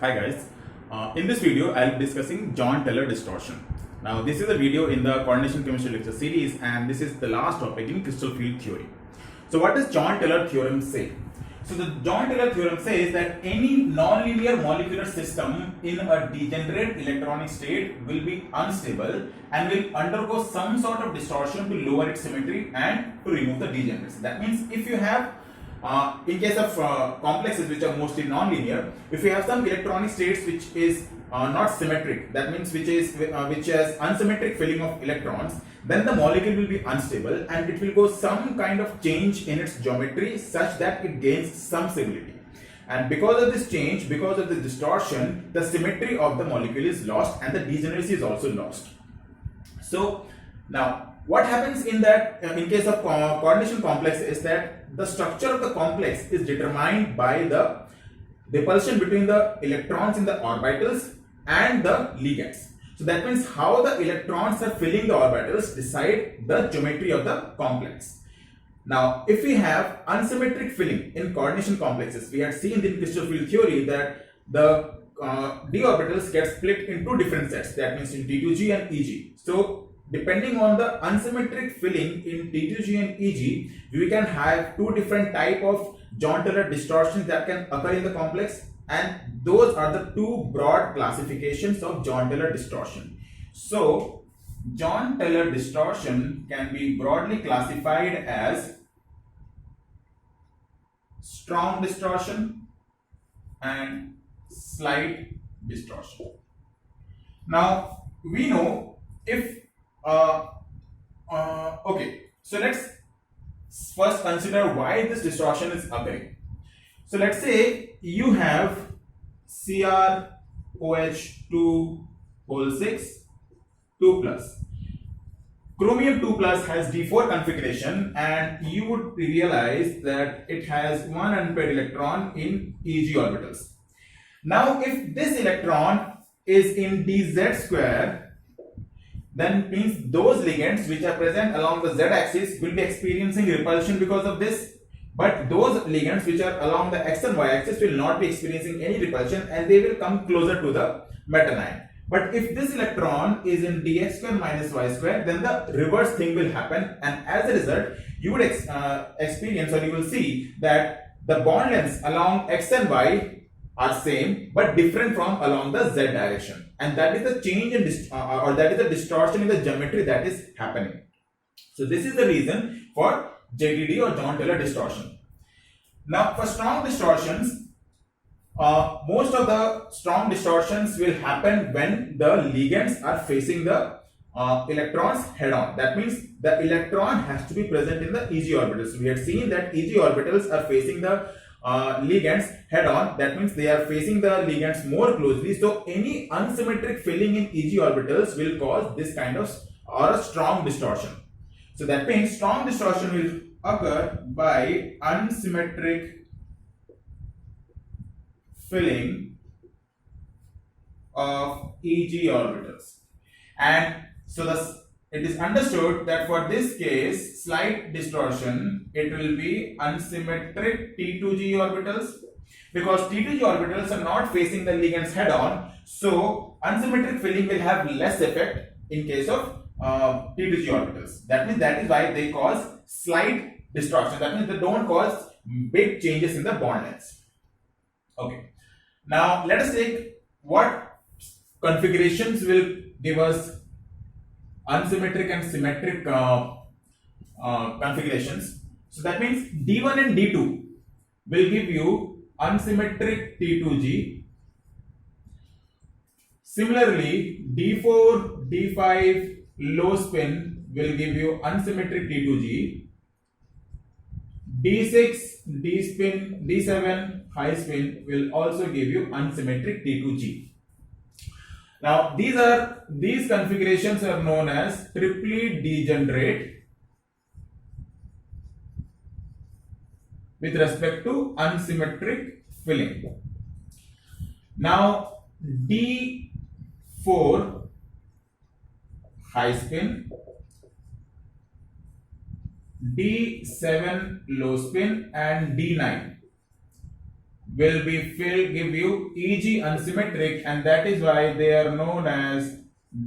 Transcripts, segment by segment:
Hi guys, in this video I'll be discussing Jahn-Teller distortion. Now this is a video in the coordination chemistry lecture series and this is the last topic in crystal field theory. So what does Jahn-Teller theorem say? So the Jahn-Teller theorem says that any nonlinear molecular system in a degenerate electronic state will be unstable and will undergo some sort of distortion to lower its symmetry and to remove the degeneracy. That means if you have in case of complexes which are mostly non-linear, if you have some electronic states which is not symmetric, that means which has unsymmetric filling of electrons, then the molecule will be unstable and it will go some kind of change in its geometry such that it gains some stability. And because of this change, because of this distortion, the symmetry of the molecule is lost and the degeneracy is also lost. So now what happens in that in case of coordination complex is that the structure of the complex is determined by the repulsion between the electrons in the orbitals and the ligands. So that means how the electrons are filling the orbitals decide the geometry of the complex. Now if we have unsymmetric filling in coordination complexes, we had seen in crystal field theory that the d orbitals get split into different sets, that means in T2G and EG. So depending on the unsymmetric filling in T2G and EG, we can have two different type of Jahn-Teller distortions that can occur in the complex, and those are the two broad classifications of Jahn-Teller distortion. So Jahn-Teller distortion can be broadly classified as strong distortion and slight distortion. Now we know if okay, so let's first consider why this distortion is occurring. So let's say you have CrOH2 whole 6 2 plus. Chromium 2 plus has D4 configuration and you would realize that it has one unpaired electron in EG orbitals. Now if this electron is in dz square, then means those ligands which are present along the z-axis will be experiencing repulsion because of this, but those ligands which are along the x and y-axis will not be experiencing any repulsion and they will come closer to the meta-ion. But if this electron is in dx square minus y square, then the reverse thing will happen, and as a result you would experience, or you will see that the bond lengths along x and y are same but different from along the z direction, and that is the change in or that is the distortion in the geometry that is happening. So this is the reason for JTD or Jahn-Teller distortion. Now for strong distortions, most of the strong distortions will happen when the ligands are facing the electrons head on. That means the electron has to be present in the EG orbitals. We had seen that EG orbitals are facing the ligands head on. That means they are facing the ligands more closely. So any unsymmetric filling in EG orbitals will cause this kind of or a strong distortion. So that means strong distortion will occur by unsymmetric filling of EG orbitals. And so it is understood that for this case, slight distortion, it will be unsymmetric T2G orbitals, because T2G orbitals are not facing the ligands head on. So unsymmetric filling will have less effect in case of T2G orbitals. That means that is why they cause slight distortion. That means they don't cause big changes in the bond lengths. Okay. Now let us take what configurations will give us unsymmetric and symmetric configurations. So that means D1 and D2 will give you unsymmetric T2G. Similarly, D4, D5 low spin will give you unsymmetric T2G. D6, D spin, D7 high spin will also give you unsymmetric T2G. Now these configurations are known as triply degenerate with respect to unsymmetric filling. Now D4 high spin, D7 low spin and D9 will be filled, give you Eg unsymmetric, and that is why they are known as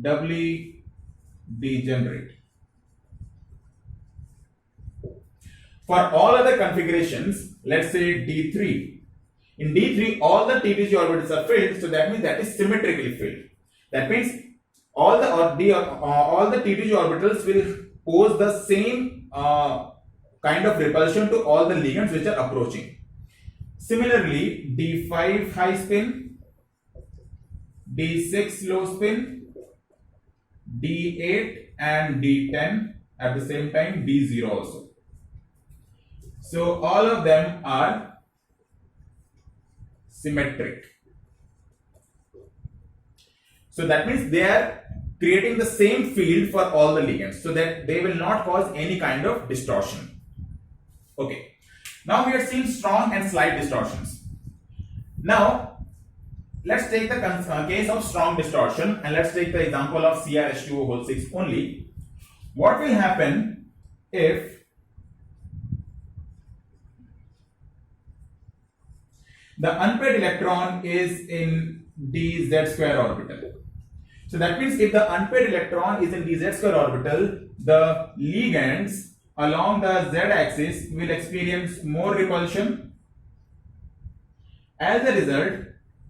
doubly degenerate. For all other configurations, let's say D3. In D3, all the T2G orbitals are filled, so that means that is symmetrically filled. That means all the T2G orbitals will pose the same kind of repulsion to all the ligands which are approaching. Similarly, D5 high spin, D6 low spin, D8 and D10 at the same time, D0 also. So all of them are symmetric. So that means they are creating the same field for all the ligands, so that they will not cause any kind of distortion. Okay. Now we are seeing strong and slight distortions. Now let's take the case of strong distortion, and let's take the example of CrH2O6 only. What will happen if the unpaired electron is in dz square orbital? So that means if the unpaired electron is in dz square orbital, the ligands along the z-axis will experience more repulsion. As a result,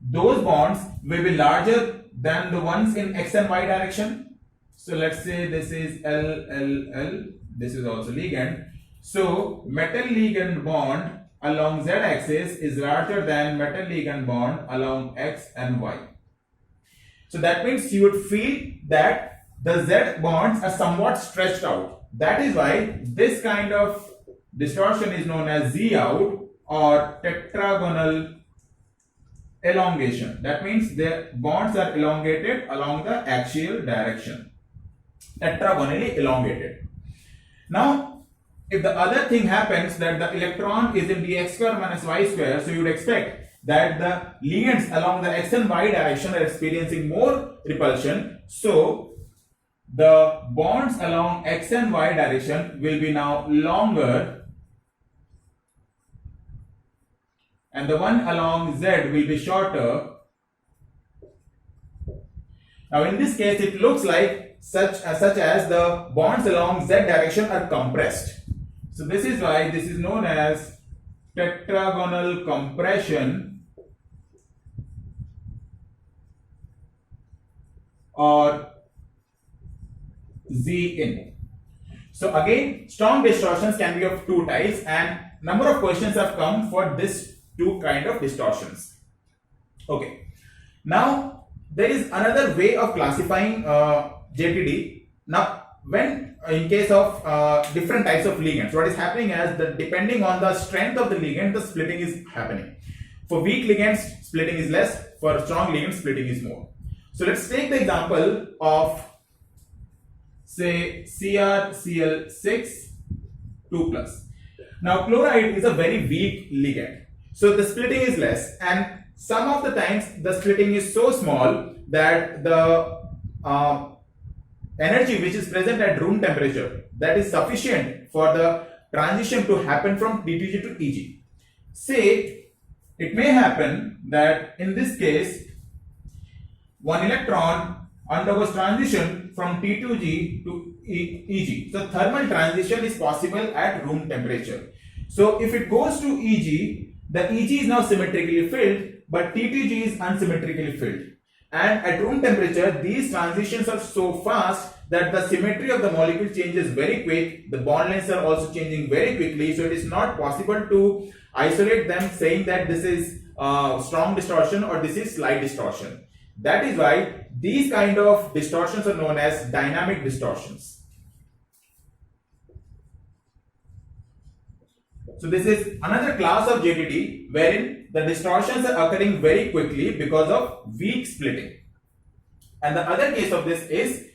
those bonds will be larger than the ones in x and y direction. So let's say this is L, this is also ligand. So metal ligand bond along z-axis is larger than metal ligand bond along x and y. So that means you would feel that the z bonds are somewhat stretched out. That is why this kind of distortion is known as Z out or tetragonal elongation. That means the bonds are elongated along the axial direction, tetragonally elongated. Now, if the other thing happens that the electron is in dx square minus y square, so you would expect that the ligands along the x and y direction are experiencing more repulsion. So the bonds along x and y direction will be now longer, and the one along z will be shorter. Now in this case it looks like such as the bonds along z direction are compressed. So this is why this is known as tetragonal compression or Z in. So again, strong distortions can be of two types, and number of questions have come for this two kind of distortions. Okay. Now there is another way of classifying JTD. Now when in case of different types of ligands, what is happening is that depending on the strength of the ligand, the splitting is happening. For weak ligands, splitting is less. For strong ligands, splitting is more. So let's take the example of say CrCl6 2+. Now chloride is a very weak ligand, so the splitting is less, and some of the times the splitting is so small that the energy which is present at room temperature, that is sufficient for the transition to happen from T2G to Eg. Say it may happen that in this case one electron undergoes transition from T2G to Eg. So thermal transition is possible at room temperature. So if it goes to Eg, the Eg is now symmetrically filled, but T2G is unsymmetrically filled. And at room temperature, these transitions are so fast that the symmetry of the molecule changes very quick. The bond lengths are also changing very quickly. So it is not possible to isolate them saying that this is strong distortion or this is slight distortion. That is why these kind of distortions are known as dynamic distortions. So this is another class of JTD wherein the distortions are occurring very quickly because of weak splitting. And the other case of this is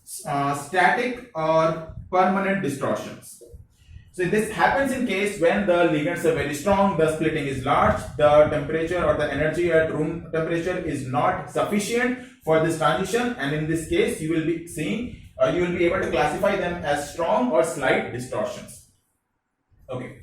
static or permanent distortions. So this happens in case when the ligands are very strong, the splitting is large, the temperature or the energy at room temperature is not sufficient for this transition, and in this case you will be seeing, you will be able to classify them as strong or slight distortions. Okay.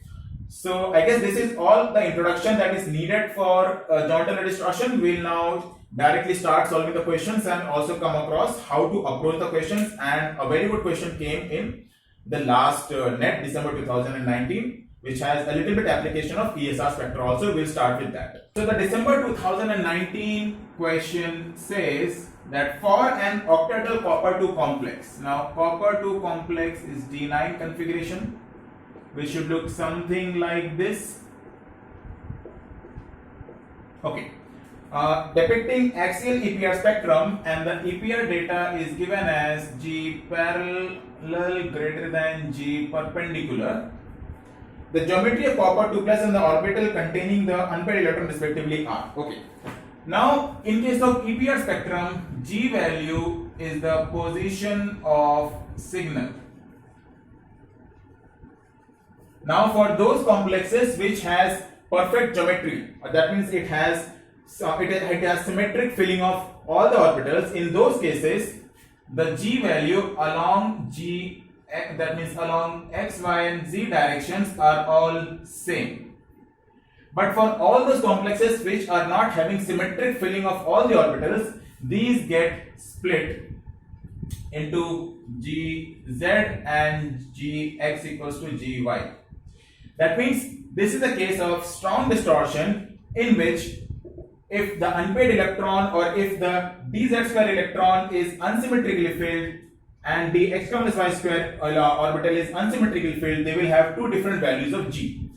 So I guess this is all the introduction that is needed for Jahn-Teller distortion. We'll now directly start solving the questions and also come across how to approach the questions. And a very good question came in the last NET December 2019, which has a little bit application of ESR spectra also. We'll start with that. So the December 2019 question says that for an octaedral copper 2 complex. Now copper 2 complex is D9 configuration, which should look something like this. Okay. Depicting axial EPR spectrum, and the EPR data is given as G parallel greater than G perpendicular. The geometry of copper 2 plus and the orbital containing the unpaired electron respectively are. Okay. Now, in case of EPR spectrum, G value is the position of signal. Now, for those complexes which has perfect geometry, that means it has symmetric filling of all the orbitals. In those cases, the G value along G, that means along X, Y, and Z directions are all same. But for all those complexes which are not having symmetric filling of all the orbitals, these get split into Gz and Gx equals to Gy. That means this is a case of strong distortion in which if the unpaired electron or if the dz square electron is unsymmetrically filled and the x minus y square orbital is unsymmetrically filled, they will have two different values of G.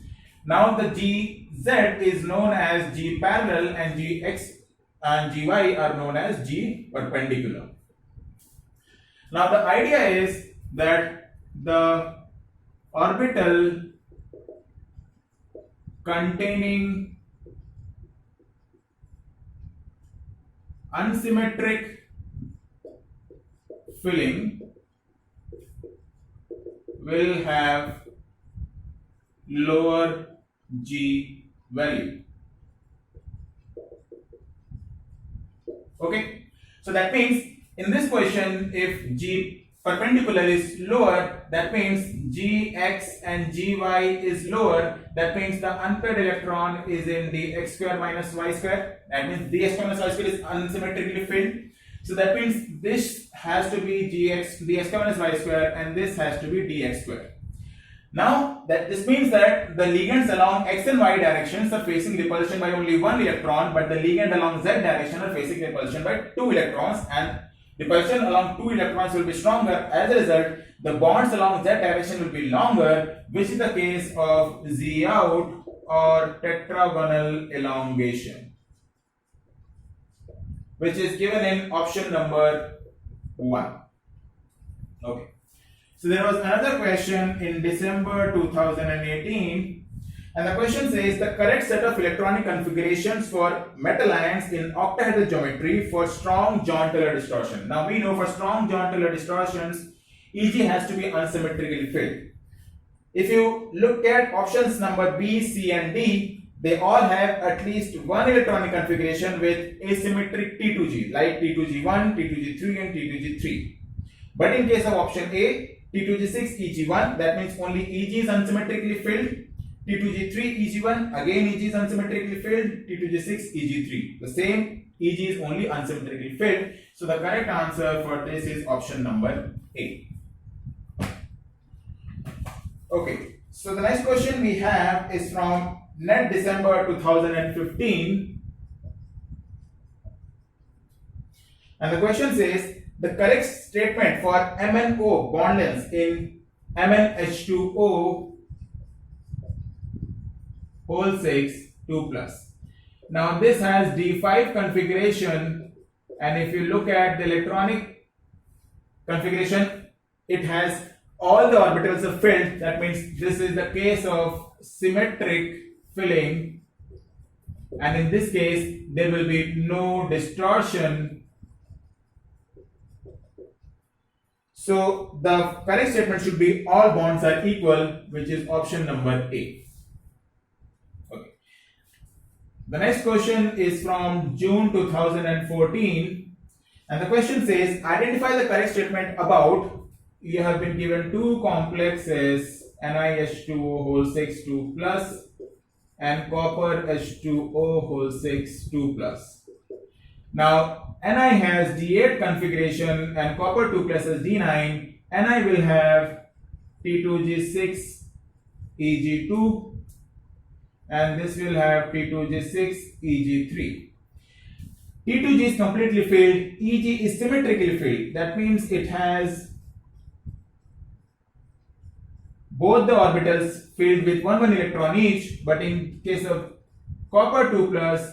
Now the Gz is known as G parallel and Gx and Gy are known as G perpendicular. Now the idea is that the orbital containing unsymmetric filling will have lower G value. Okay, so that means in this question, if G perpendicular is lower, that means Gx and Gy is lower. That means the unpaired electron is in the x square minus y square. That means the x minus y square is unsymmetrically filled. So that means this has to be Gx, the x minus y square, and this has to be dx square. Now that this means that the ligands along x and y directions are facing repulsion by only one electron, but the ligand along z direction are facing repulsion by two electrons, and repulsion along two electrons will be stronger. As a result, the bonds along z direction will be longer, which is the case of Z out or tetragonal elongation, which is given in option number 1. Okay. So there was another question in December 2018, and the question says the correct set of electronic configurations for metal ions in octahedral geometry for strong Jahn-Teller distortion. Now we know for strong Jahn-Teller distortions, Eg has to be unsymmetrically filled. If you look at options number B, C, and D, they all have at least one electronic configuration with asymmetric T2G, like T2G1, T2G3, and T2G3. But in case of option A, T2G6, Eg1, that means only Eg is unsymmetrically filled. T2G3, Eg1, again Eg is unsymmetrically filled. T2G6, Eg3, the same, Eg is only unsymmetrically filled. So the correct answer for this is option number A. Okay, so the next question we have is from NET December 2015, and the question says the correct statement for MnO bond lengths in MnH2O whole 6 2 plus. Now this has D5 configuration, and if you look at the electronic configuration, it has all the orbitals are filled. That means this is the case of symmetric filling, and in this case there will be no distortion. So the correct statement should be all bonds are equal, which is option number A. Okay. The next question is from June 2014, and the question says identify the correct statement about, you have been given two complexes NiH2O whole 6 2 plus, and copper H2O whole 6 2 plus. Now Ni has D8 configuration and copper 2 plus has D9. Ni will have T2G6 Eg2 and this will have T2G6 Eg3. T2G is completely filled, Eg is symmetrically filled. That means it has both the orbitals filled with 1 electron each, but in case of copper 2 plus,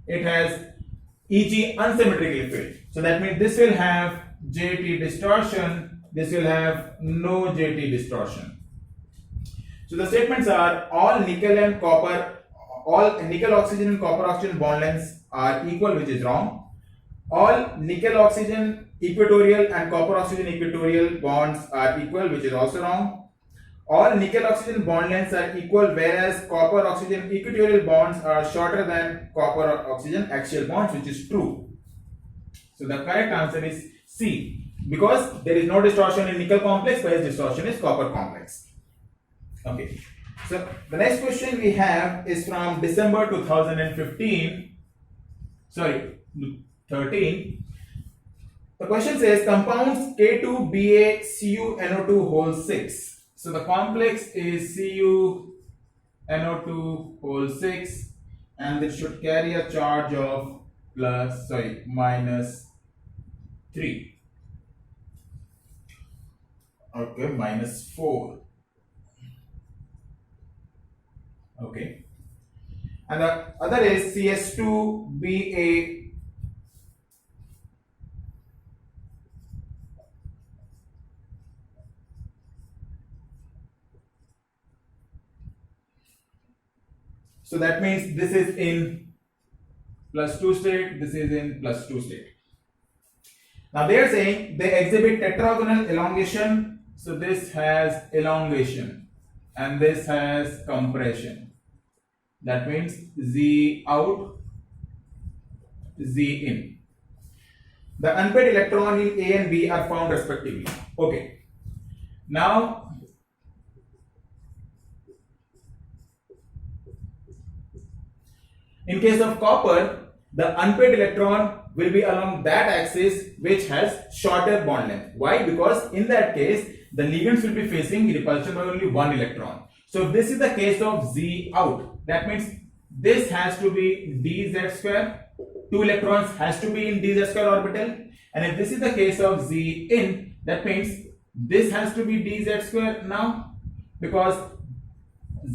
it has Eg unsymmetrically filled. So that means this will have JT distortion, this will have no JT distortion. So the statements are all nickel and copper, all nickel oxygen and copper oxygen bond lengths are equal, which is wrong. All nickel oxygen equatorial and copper oxygen equatorial bonds are equal, which is also wrong. All nickel oxygen bond lengths are equal, whereas copper oxygen equatorial bonds are shorter than copper oxygen axial bonds, which is true. So the correct answer is C, because there is no distortion in nickel complex, whereas distortion is copper complex. Okay. So the next question we have is from December 2015. Sorry, 13. The question says compounds K2BaCuNO2 whole 6. So the complex is CuNO2 whole 6 and it should carry a charge of minus 3. Okay, minus 4. Okay. And the other is CS2Ba. So that means this is in +2 state, this is in +2 state. Now they are saying they exhibit tetragonal elongation. So this has elongation and this has compression. That means Z out, Z in. The unpaired electron in A and B are found respectively. Okay. Now in case of copper, the unpaired electron will be along that axis which has shorter bond length. Why? Because in that case, the ligands will be facing repulsion by only 1 electron. So if this is the case of Z out, that means this has to be dz square, 2 electrons has to be in dz square orbital, and if this is the case of Z in, that means this has to be dz square now, because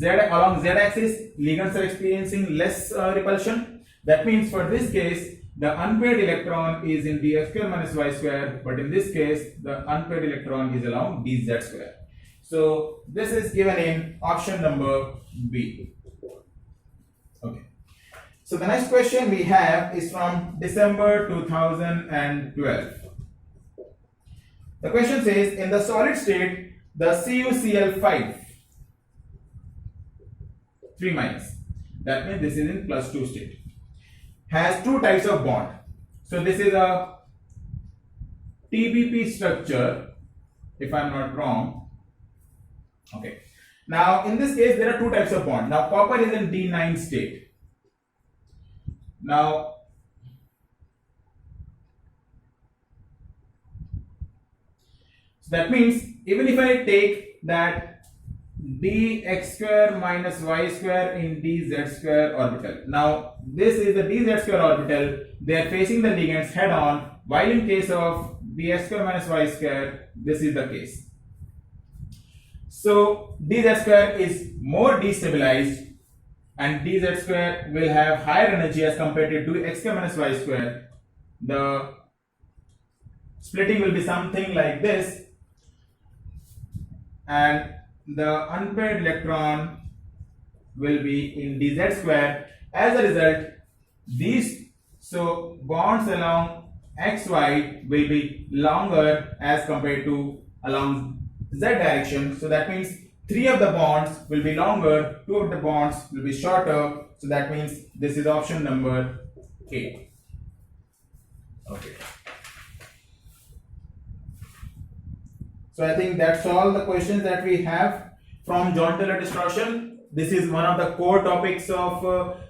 along z axis ligands are experiencing less repulsion. That means for this case the unpaired electron is in dx square minus y square, but in this case the unpaired electron is along dz square. So this is given in option number B. Okay. So the next question we have is from December 2012. The question says in the solid state the CuCl5 3 minus, that means this is in +2 state, has 2 types of bond. So this is a TBP structure, if I am not wrong. Okay. Now in this case there are 2 types of bond. Now copper is in D9 state. Now so that means even if I take that dx square minus y square in dz square orbital. Now this is the dz square orbital, they are facing the ligands head on, while in case of dx square minus y square this is the case. So dz square is more destabilized and dz square will have higher energy as compared to x square minus y square. The splitting will be something like this, and the unpaired electron will be in dz square. As a result, these bonds along xy will be longer as compared to along z direction. So that means 3 of the bonds will be longer, 2 of the bonds will be shorter. So that means this is option number A. Okay. So I think that's all the questions that we have from John Taylor distortion. This is one of the core topics of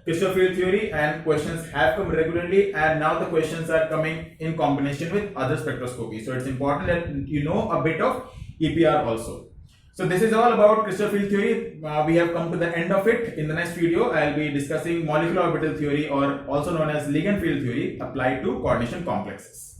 crystal field theory, and questions have come regularly, and now the questions are coming in combination with other spectroscopy. So it's important that you know a bit of EPR also. So this is all about crystal field theory. We have come to the end of it. In the next video, I'll be discussing molecular orbital theory, or also known as ligand field theory, applied to coordination complexes.